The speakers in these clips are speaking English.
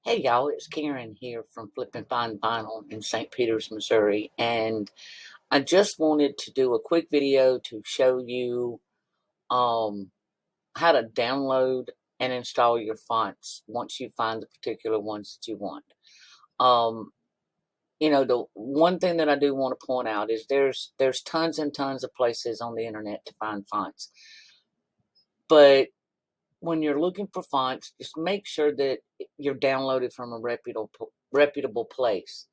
Hey y'all, it's Karen here from Flippin' Fine Vinyl in St. Peters, Missouri, and I just wanted to do a quick video to show you um, how to download and install your fonts once you find the particular ones that you want. Um, the one thing that I do want to point out is there's tons and tons of places on the internet to find fonts, but when you're looking for fonts, just make sure that you're downloaded from a reputable place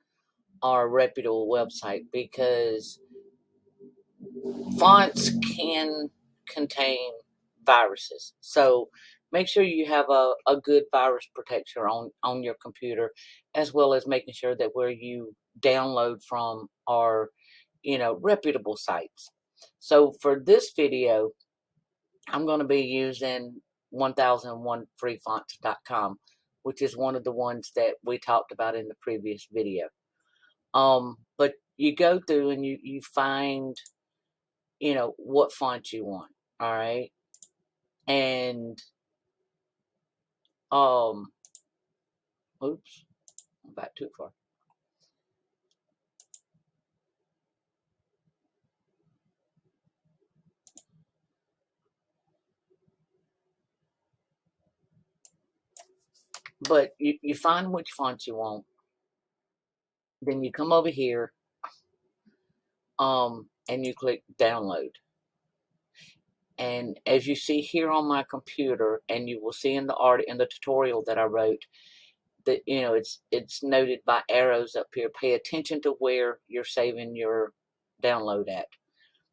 or a reputable website, because fonts can contain viruses. So make sure you have a good virus protector on your computer, as well as making sure that where you download from are, reputable sites. So for this video, I'm going to be using 1001freefonts.com, which is one of the ones that we talked about in the previous video. But you go through and you find, what font you want. All right. And, oops, I'm back too far. But you find which font you want. Then you come over here, and you click download. And as you see here on my computer, and you will see in the tutorial that I wrote, that it's noted by arrows up here. Pay attention to where you're saving your download at,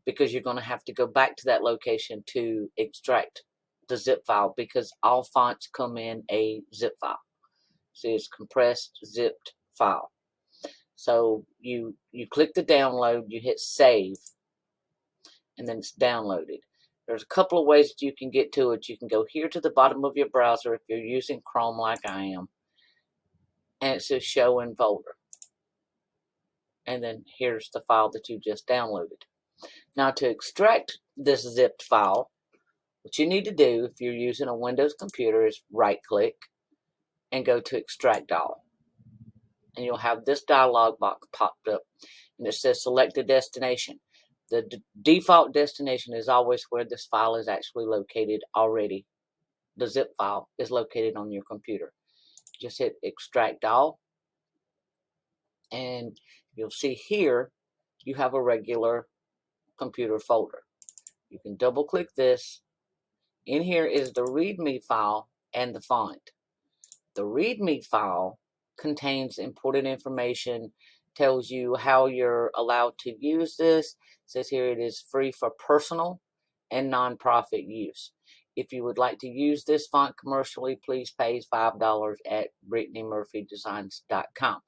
because you're going to have to go back to that location to extract the zip file, because all fonts come in a zip file. So it's compressed zipped file. So you click the download, you hit save, and then it's downloaded. There's a couple of ways that you can get to it. You can go here to the bottom of your browser if you're using Chrome like I am, and it says show in folder. And then here's the file that you just downloaded. Now, to extract this zipped file, what you need to do if you're using a Windows computer is right click and go to extract all. And you'll have this dialog box popped up, and it says select a destination. The default destination is always where this file is actually located already. The zip file is located on your computer. Just hit extract all, and you'll see here you have a regular computer folder. You can double click this. In here is the README file and the font. The README file contains important information, tells you how you're allowed to use this. It says here it is free for personal and nonprofit use. If you would like to use this font commercially, please pay $5 at BrittanyMurphyDesigns.com.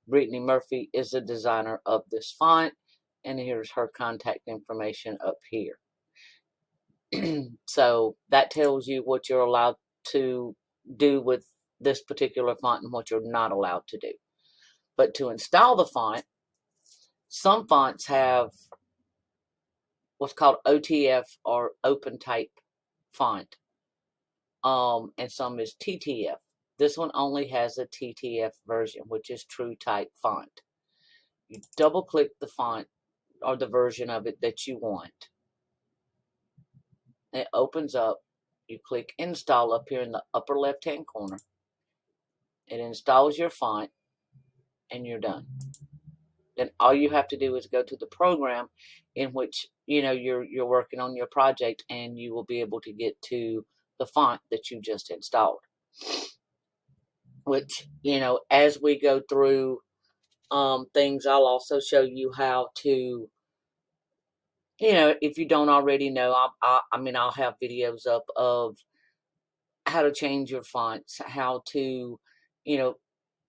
Brittany Murphy is the designer of this font, and here's her contact information up here. So that tells you what you're allowed to do with this particular font and what you're not allowed to do. But to install the font, some fonts have what's called OTF or open type font, and some is TTF. This one only has a TTF version, which is True Type font. You double click the font or the version of it that you want. It opens up. You click install up here in the upper left hand corner. It installs your font, and you're done. Then all you have to do is go to the program in which you're working on your project, and you will be able to get to the font that you just installed. Which, as we go through things, I'll also show you how to, if you don't already know, I'll have videos up of how to change your fonts, how to,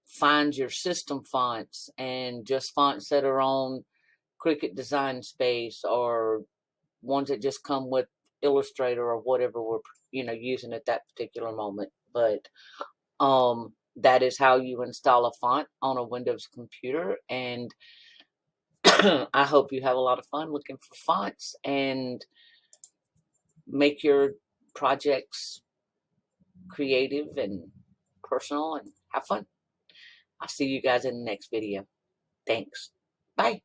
find your system fonts, and just fonts that are on Cricut Design Space, or ones that just come with Illustrator or whatever we're using at that particular moment. But that is how you install a font on a Windows computer. And I hope you have a lot of fun looking for fonts and make your projects creative and personal and have fun. I'll see you guys in the next video. Thanks. Bye.